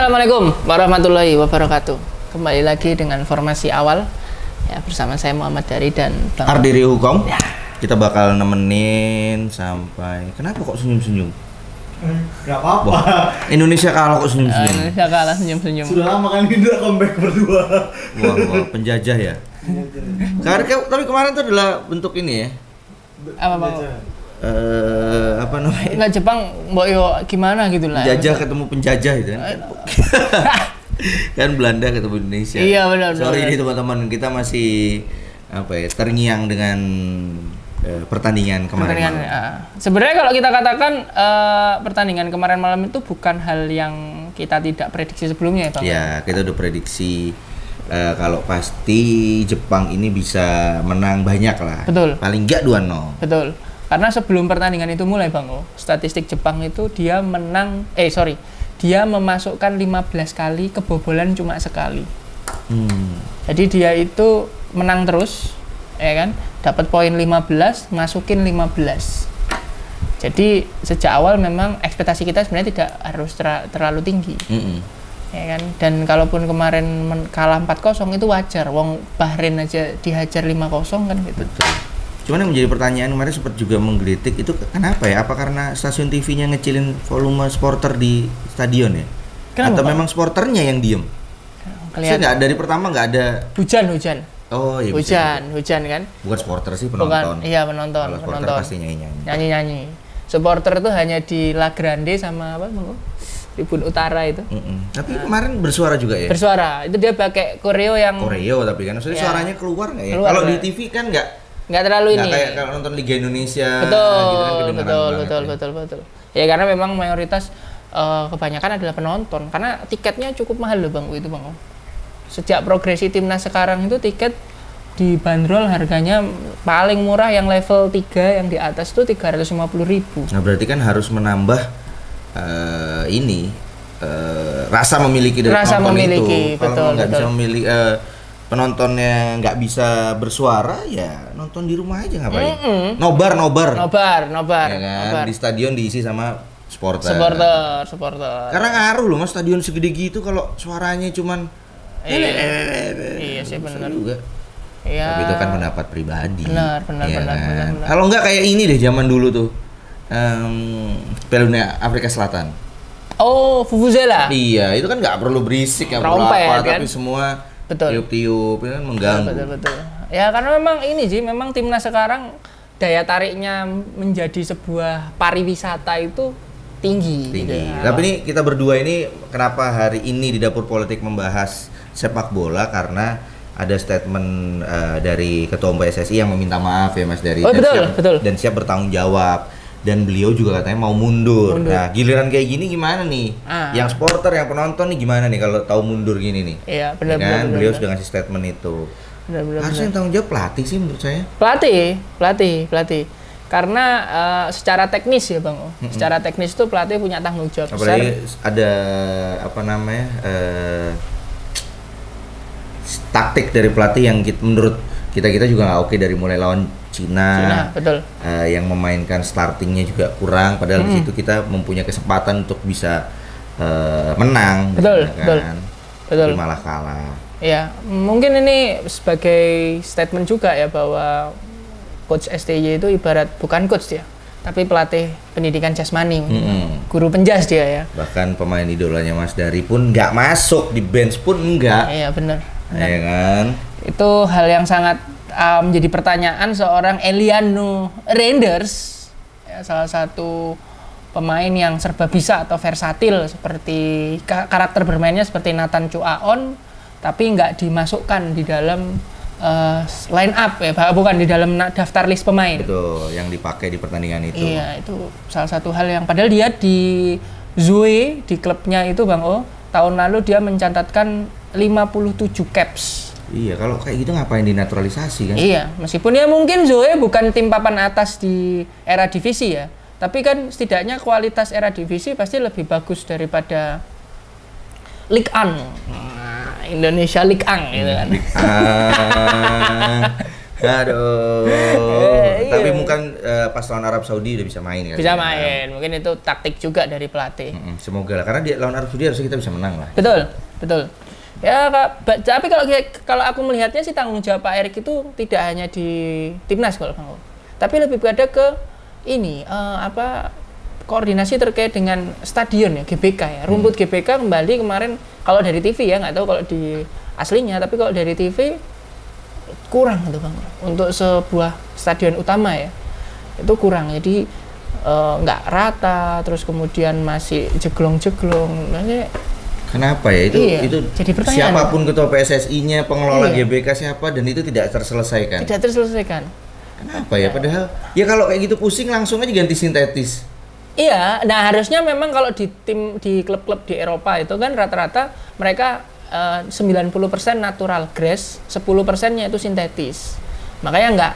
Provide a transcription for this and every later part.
Assalamualaikum warahmatullahi wabarakatuh. Kembali lagi dengan formasi awal ya, bersama saya Muhammad Dari dan Bang Ardiri Hukom ya. Kita bakal nemenin sampai... Kenapa kok senyum-senyum? Gak apa-apa. Indonesia kalah kok senyum-senyum. Indonesia kalah senyum-senyum. Sudah lama kan kita comeback berdua. Wah, penjajah ya. Tapi kemarin itu adalah bentuk ini ya. Apa Bang? Apa namanya? Enggak, Jepang mbok yo gimana gitu lah. Penjajah ketemu penjajah itu kan. Kan Belanda ketemu Indonesia. Iya, benar. Sorry nih teman-teman, kita masih terngiang dengan pertandingan kemarin malam. Sebenarnya kalau kita katakan pertandingan kemarin malam itu bukan hal yang kita tidak prediksi sebelumnya ya Bang. Ya, kita udah prediksi kalau pasti Jepang ini bisa menang banyak lah. Betul. Paling enggak 2-0. Betul. Karena sebelum pertandingan itu mulai Bang, statistik Jepang itu dia dia memasukkan 15 kali, kebobolan cuma sekali. Jadi dia itu menang terus, ya kan? Dapat poin 15, masukin 15. Jadi sejak awal memang ekspektasi kita sebenarnya tidak harus terlalu tinggi. Ya kan? Dan kalaupun kemarin kalah 4-0 itu wajar. Wong Bahrain aja dihajar 5-0 kan gitu. Betul. Cuman yang menjadi pertanyaan kemarin sempat juga menggelitik itu kenapa ya? Apa karena stasiun TV-nya ngecilin volume supporter di stadion ya? Kenapa, atau Pak? memang supporternya yang diem? Saya nggak dari pertama nggak ada. Hujan. Oh iya. Hujan kan? Bukan supporter sih, penonton. Bukan, iya penonton. Kalau supporter pasti nyanyi-nyanyi. Nyanyi. Supporter itu hanya di La Grande sama apa? Tribun Utara itu. Tapi kemarin bersuara juga ya? Bersuara. Itu dia pakai koreo yang. Koreo tapi kan maksudnya suaranya keluar nggak ya? Keluar, Kalau di Pak. TV kan nggak Terlalu ini. kayak kalau nonton Liga Indonesia. Betul, gitu kan kedengeran banget betul. Ya karena memang mayoritas kebanyakan adalah penonton. Karena tiketnya cukup mahal loh Bang itu Bang. Sejak progresi timnas sekarang itu tiket dibanderol harganya paling murah yang level 3 yang di atas itu 350.000. Nah berarti kan harus menambah rasa memiliki dari Rasa penonton memiliki, itu. Kalau nggak betul. bisa memilih penontonnya nggak bisa bersuara, ya nonton di rumah aja ngapain? Nobar. Nobar. Ya kan? Di stadion diisi sama supporter. Supporter. Karena ngaruh loh mas, stadion segede gitu kalau suaranya cuman Iya sih benar juga. Iya. Tapi itu kan pendapat pribadi. Benar. Kalau nggak kayak ini deh zaman dulu tuh, Piala Dunia Afrika Selatan. Oh, Vuvuzela. Iya, itu kan nggak perlu berisik, nggak perlu Trompet, apa, kan? tapi semua Betul. tiup-tiup itu kan mengganggu. Betul. Ya karena memang ini sih, memang timnas sekarang daya tariknya menjadi sebuah pariwisata itu tinggi. Gitu. Tapi ini kita berdua ini kenapa hari ini di Dapur Politik membahas sepak bola karena ada statement dari Ketua Umum PSSI yang meminta maaf ya Mas Dari. Betul. Dan siap bertanggung jawab. Dan beliau juga katanya mau mundur. Nah, giliran kayak gini gimana nih? Yang supporter, yang penonton nih gimana nih kalau tahu mundur gini nih? Iya, benar. Beliau sudah ngasih statement itu. Harusnya yang tanggung jawab pelatih sih menurut saya. Pelatih. Karena secara teknis ya Bang. Secara teknis itu pelatih punya tanggung jawab besar. Apalagi ada taktik dari pelatih yang menurut kita juga nggak oke dari mulai lawan Cina, betul. Yang memainkan startingnya juga kurang, padahal di situ kita mempunyai kesempatan untuk bisa menang, betul. Tapi malah kalah. Ya, mungkin ini sebagai statement juga ya bahwa Coach STY itu ibarat bukan coach dia, tapi pelatih pendidikan jasmani, guru penjas dia ya. Bahkan pemain idolanya Mas Dari pun nggak masuk, di bench pun enggak. Iya benar. Ya kan? Itu hal yang sangat menjadi pertanyaan seorang Eliano Reinders, ya, salah satu pemain yang serba bisa atau versatil seperti karakter bermainnya seperti Nathan Chuaon, tapi nggak dimasukkan di dalam line up ya, bukan di dalam daftar list pemain. Betul, yang dipakai di pertandingan itu. Iya, itu salah satu hal yang padahal dia di Zoe di klubnya itu Bang tahun lalu dia mencatatkan 57 caps. Iya, kalau kayak gitu ngapain dinaturalisasi kan? Iya, meskipun ya mungkin Zoe bukan tim papan atas di era divisi ya, tapi kan setidaknya kualitas era divisi pasti lebih bagus daripada Ligue 1. Indonesia Ligue 1 gitu kan. Aduh. Tapi mungkin pas lawan Arab Saudi udah bisa main kan. Bisa main. Mungkin itu taktik juga dari pelatih. Semoga lah, karena di lawan Arab Saudi harusnya kita bisa menang lah. Betul. Ya, tapi kalau aku melihatnya sih tanggung jawab Pak Erik itu tidak hanya di timnas kalau Bang. Tapi lebih pada ke ini koordinasi terkait dengan stadion ya, GBK ya. Rumput GBK kembali kemarin kalau dari TV ya, nggak tahu kalau di aslinya, tapi kalau dari TV kurang itu Bang. Untuk sebuah stadion utama ya. Itu kurang. Jadi nggak rata, terus kemudian masih jeglong-jeglong. Kenapa ya itu jadi siapapun ketua PSSI-nya, pengelola GBK siapa, dan itu tidak terselesaikan. Kenapa ya? Padahal ya kalau kayak gitu pusing langsung aja ganti sintetis. Iya, nah harusnya memang kalau di klub-klub di Eropa itu kan rata-rata mereka 90% natural grass, 10%-nya itu sintetis. Makanya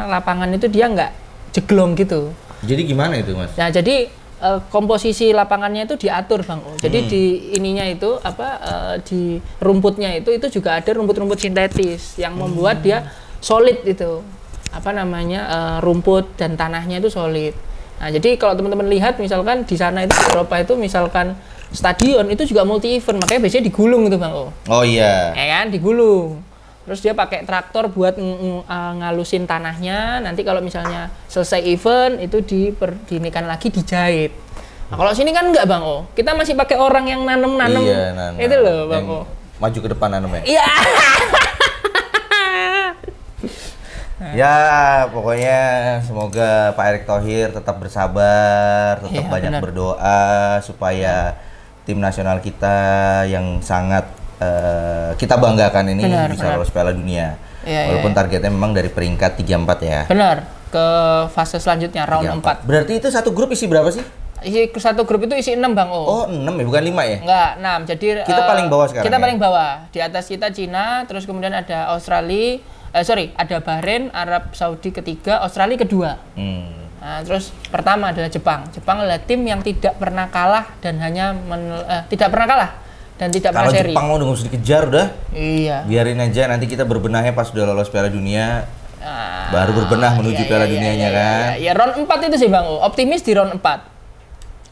lapangan itu dia nggak jeglong gitu. Jadi gimana itu, Mas? Nah, jadi komposisi lapangannya itu diatur Bang. Jadi di ininya itu di rumputnya itu juga ada rumput-rumput sintetis yang membuat dia solid itu. Rumput dan tanahnya itu solid. Nah, jadi kalau teman-teman lihat misalkan di sana itu di Eropa itu misalkan stadion itu juga multi event, makanya biasanya digulung itu Bang. Oh iya. Ya kan, digulung. Terus dia pakai traktor buat ngalusin tanahnya. Nanti kalau misalnya selesai event itu dinikan lagi, dijahit. Nah, kalau sini kan enggak Bang. Kita masih pakai orang yang nanem-nanem. Iya, nanem. Itu loh Bang. Maju ke depan nanemnya. Iya. Ya, pokoknya semoga Pak Erick Thohir tetap bersabar, tetap banyak berdoa supaya tim nasional kita yang sangat kita banggakan ini bisa lolos Piala Dunia. Walaupun targetnya memang dari peringkat 3-4 ya. Benar, ke fase selanjutnya round 4. Berarti itu satu grup isi berapa sih? Satu grup itu isi 6 Bang. Oh, 6 ya, bukan 5 ya? Enggak, 6. Jadi kita paling bawah sekarang. Kita paling bawah. Di atas kita Cina, terus kemudian ada Australia, ada Bahrain, Arab Saudi ketiga, Australia kedua. Nah, terus pertama adalah Jepang. Jepang adalah tim yang tidak pernah kalah dan tidak pernah kalah dan tidak pernah seri. Kalau Jepang udah nggak usah dikejar udah. Iya. Biarin aja, nanti kita berbenahnya pas udah lolos Piala Dunia. Baru berbenah menuju Piala Dunianya kan. Ya round 4 itu sih Bang. Optimis di round 4.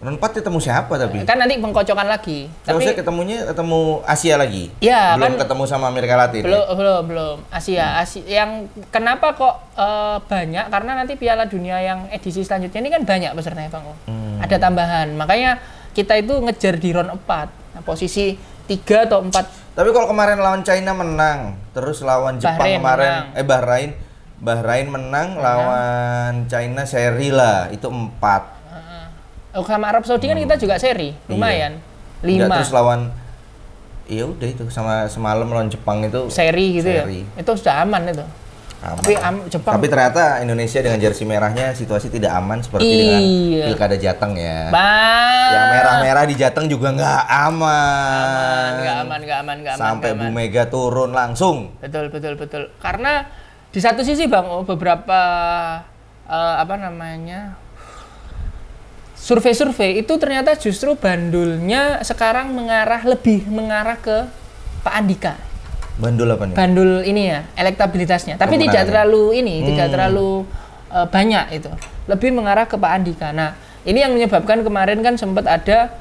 Round 4 ketemu siapa tapi? Kan nanti pengkocokan lagi. Tapi ketemu Asia lagi. Ya, belum kan, ketemu sama Amerika Latin. Belum. Asia. Yang kenapa kok banyak? Karena nanti Piala Dunia yang edisi selanjutnya ini kan banyak pesertanya Bang. Ada tambahan. Makanya kita itu ngejar di round 4. Nah, posisi 3 atau 4. Tapi kalau kemarin lawan China menang, terus lawan Jepang Bahrain menang, lawan China seri lah, itu 4. Sama Arab Saudi kan kita juga seri, lumayan. 5. Terus lawan udah itu sama semalam lawan Jepang itu seri gitu ya. Itu sudah aman itu. Jepang. Tapi ternyata Indonesia dengan jersey merahnya situasi tidak aman seperti dengan Pilkada Jateng ya. Yang merah-merah di Jateng juga nggak aman. Nggak aman. Sampai Bu Mega turun langsung. Betul. Karena di satu sisi Bang, beberapa survei-survei itu ternyata justru bandulnya sekarang lebih mengarah ke Pak Andika. Bandul apa nih? Bandul ini ya, elektabilitasnya. Tapi tidak terlalu banyak itu. Lebih mengarah ke Pak Andika. Nah, ini yang menyebabkan kemarin kan sempat ada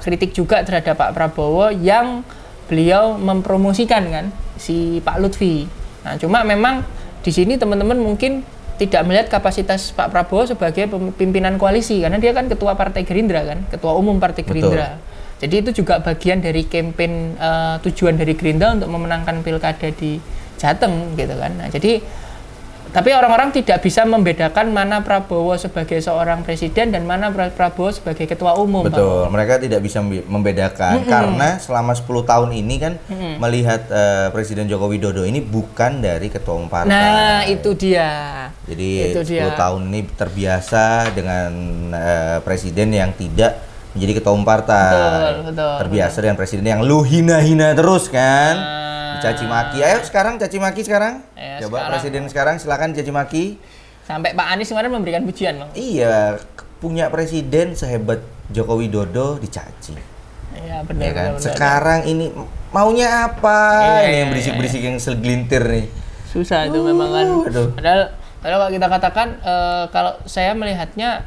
kritik juga terhadap Pak Prabowo yang beliau mempromosikan kan si Pak Lutfi. Nah, cuma memang di sini teman-teman mungkin tidak melihat kapasitas Pak Prabowo sebagai pimpinan koalisi karena dia kan ketua Partai Gerindra kan, ketua umum Partai Gerindra. Jadi itu juga bagian dari kampanye tujuan dari Gerindra untuk memenangkan pilkada di Jateng gitu kan. Nah, jadi tapi orang-orang tidak bisa membedakan mana Prabowo sebagai seorang presiden dan mana Prabowo sebagai ketua umum. Betul, mereka tidak bisa membedakan karena selama 10 tahun ini kan melihat Presiden Joko Widodo ini bukan dari ketua umum partai. Nah, itu dia. Jadi 10 tahun ini terbiasa dengan presiden yang tidak menjadi ketua umum partai. Betul. Terbiasa dengan presiden yang lu hina-hina terus kan. Caci maki. Ayo sekarang caci maki sekarang. Coba presiden sekarang silakan caci maki. Sampai Pak Anies kemarin memberikan pujian, Bang. Iya, punya presiden sehebat Joko Widodo dicaci. Iya, benar. Ya kan? Sekarang ini maunya apa? Ini yang berisik-berisik yang segelintir nih. Susah itu memang kan. Padahal Kalau kita katakan, kalau saya melihatnya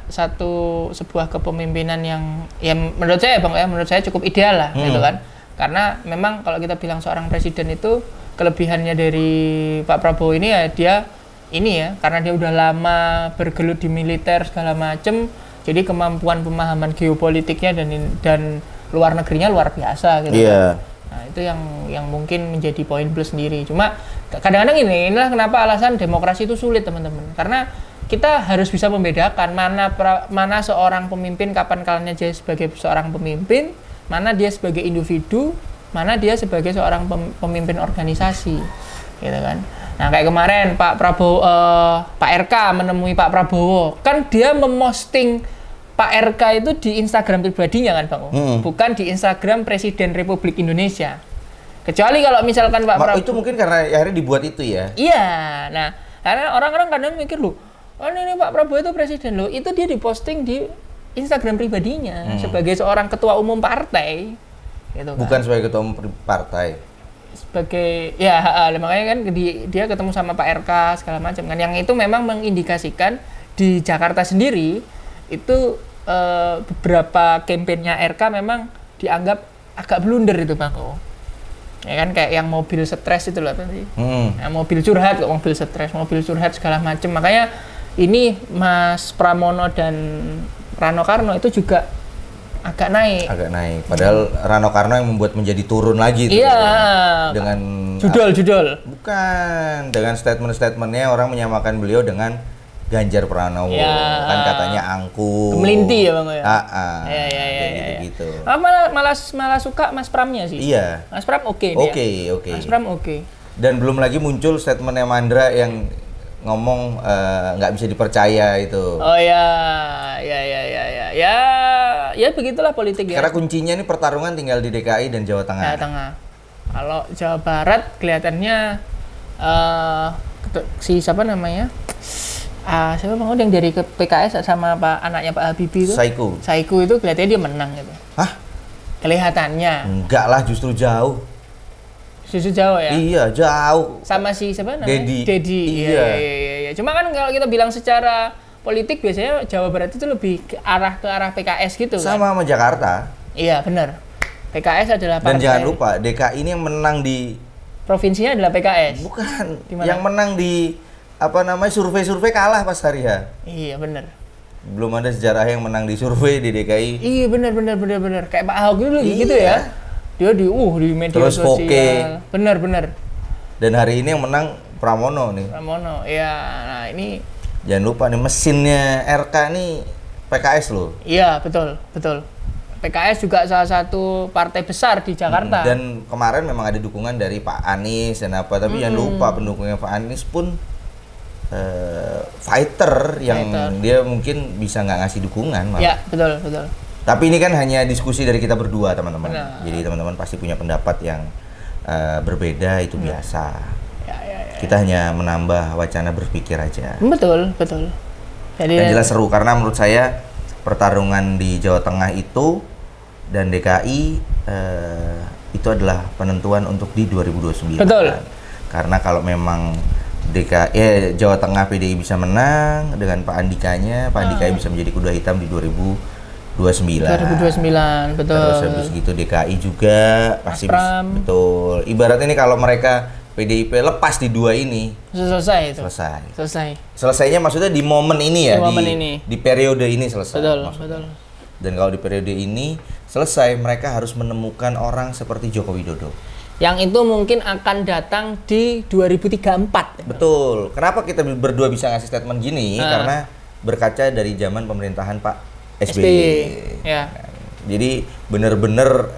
sebuah kepemimpinan yang menurut saya Bang ya, menurut saya cukup ideal lah gitu kan. Karena memang kalau kita bilang seorang presiden itu kelebihannya dari Pak Prabowo ini ya dia ini ya, karena dia udah lama bergelut di militer segala macem, jadi kemampuan pemahaman geopolitiknya dan luar negerinya luar biasa gitu. Iya. Nah, itu yang mungkin menjadi poin plus sendiri. Cuma kadang-kadang inilah kenapa alasan demokrasi itu sulit, teman-teman. Karena kita harus bisa membedakan mana seorang pemimpin kapan kalanya dia sebagai seorang pemimpin, mana dia sebagai individu, mana dia sebagai seorang pemimpin organisasi. Gitu kan. Nah, kayak kemarin Pak Prabowo Pak RK menemui Pak Prabowo, kan dia memosting Pak RK itu di Instagram pribadinya kan Bang, bukan di Instagram Presiden Republik Indonesia. Kecuali kalau misalkan Pak Prabowo itu mungkin karena akhirnya dibuat itu ya. Iya, nah karena orang-orang kadang mikir loh, oh ini Pak Prabowo itu presiden loh, itu dia diposting di Instagram pribadinya sebagai seorang ketua umum partai, gitu kan. Bukan sebagai ketua umum partai. Sebagai ya makanya kan dia ketemu sama Pak RK segala macam kan, yang itu memang mengindikasikan di Jakarta sendiri itu beberapa kampanyenya RK memang dianggap agak blunder itu Bang. Ya kan kayak yang mobil stres itu loh tadi. Nah, mobil curhat kok, mobil stres, mobil curhat segala macam. Makanya ini Mas Pramono dan Rano Karno itu juga agak naik. Agak naik. Padahal Rano Karno yang membuat menjadi turun lagi itu. Iya. Dengan judul. Bukan, dengan statement-statementnya orang menyamakan beliau dengan Ganjar Pranowo, ya, kan katanya angkuh, melinti ya Bang ya. Ya. Gitu. Malah suka Mas Pramnya sih. Iya. Mas Pram oke. Mas Pram oke. Dan belum lagi muncul statementnya Mandra yang ngomong nggak bisa dipercaya itu. Oh ya begitulah politik ya. Karena kuncinya ini pertarungan tinggal di DKI dan Jawa Tengah. Jawa Tengah. Kalau Jawa Barat kelihatannya siapa namanya? Siapa Bang yang dari PKS sama anaknya Pak Habibie itu? Saiku itu kelihatannya dia menang gitu. Hah? Kelihatannya. Enggak lah, justru jauh. Justru jauh ya? Iya, jauh. Sama si siapa namanya? Dedi. Iya. Cuma kan kalau kita bilang secara politik biasanya Jawa Barat itu lebih ke arah PKS gitu kan. Sama Jakarta. Iya, benar. PKS adalah partai. Dan jangan lupa, DKI ini yang menang di provinsinya adalah PKS. Bukan. Yang menang di survei kalah pas hari ya. Iya benar. Belum ada sejarah yang menang di survei di DKI. Iya benar. Kayak Pak Ahok dulu gitu ya. Dia di media terus sosial. Benar. Dan hari ini yang menang Pramono nih. Pramono, iya. Nah ini. Jangan lupa nih mesinnya RK nih PKS loh. Iya betul. PKS juga salah satu partai besar di Jakarta. Dan kemarin memang ada dukungan dari Pak Anies dan apa. Tapi jangan lupa pendukungnya Pak Anies pun fighter yang dia mungkin bisa nggak ngasih dukungan malah. Ya betul. Tapi ini kan hanya diskusi dari kita berdua teman-teman. Jadi teman-teman pasti punya pendapat yang berbeda, itu biasa. Ya. Kita hanya menambah wacana berpikir aja. Betul. Jadi dan jelas seru karena menurut saya pertarungan di Jawa Tengah itu dan DKI itu adalah penentuan untuk di 2029. Betul. Karena kalau memang Jawa Tengah PDI bisa menang dengan Pak Andikanya, Pak Andika bisa menjadi kuda hitam di 2029. Betul. Terus habis gitu DKI juga pasti bisa, betul. Ibaratnya ini kalau mereka PDIP lepas di dua ini selesai itu. Selesainya maksudnya di momen ini ya, di periode ini selesai. Betul. Dan kalau di periode ini selesai, mereka harus menemukan orang seperti Joko Widodo. Yang itu mungkin akan datang di 2034. Betul. Kenapa kita berdua bisa ngasih statement gini? Karena berkaca dari zaman pemerintahan Pak SBY. Ya. Jadi benar-benar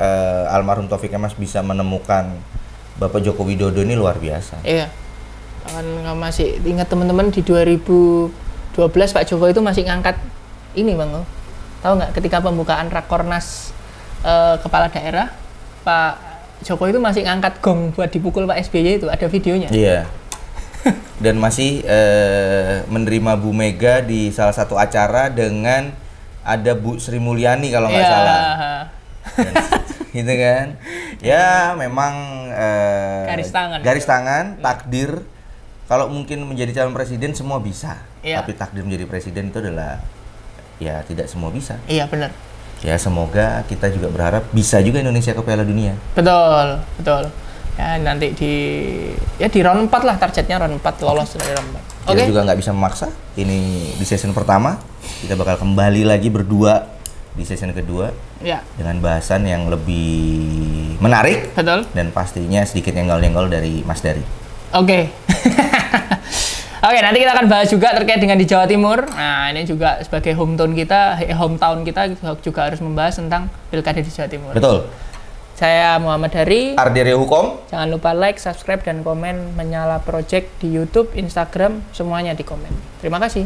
almarhum Taufik Kemas bisa menemukan Bapak Joko Widodo ini luar biasa. Iya. Kan masih ingat teman-teman di 2012 Pak Joko itu masih ngangkat ini Bang. Tahu nggak ketika pembukaan Rakornas kepala daerah Pak Joko itu masih ngangkat gong buat dipukul Pak SBY itu, ada videonya. Iya. Dan masih menerima Bu Mega di salah satu acara dengan ada Bu Sri Mulyani kalau nggak salah. Gitu kan. Ya memang garis tangan, takdir kalau mungkin menjadi calon presiden semua bisa, Iya. tapi takdir menjadi presiden itu adalah ya tidak semua bisa. Iya benar. Ya semoga kita juga berharap bisa juga Indonesia ke Piala Dunia. Betul, betul. Ya nanti di round 4 lah, targetnya round 4 lolos dari round 4. Kita juga nggak bisa memaksa. Ini di season pertama, kita bakal kembali lagi berdua di season kedua Ya. dengan bahasan yang lebih menarik. Betul. Dan pastinya sedikit nyenggol-nyenggol dari Mas Dari. Oke. Oke, nanti kita akan bahas juga terkait dengan di Jawa Timur. Nah, ini juga sebagai hometown kita juga harus membahas tentang pilkada di Jawa Timur. Betul. Saya Muhammad Dari. Ardirio Hukom. Jangan lupa like, subscribe, dan komen Menyala Project di YouTube, Instagram, semuanya di komen. Terima kasih.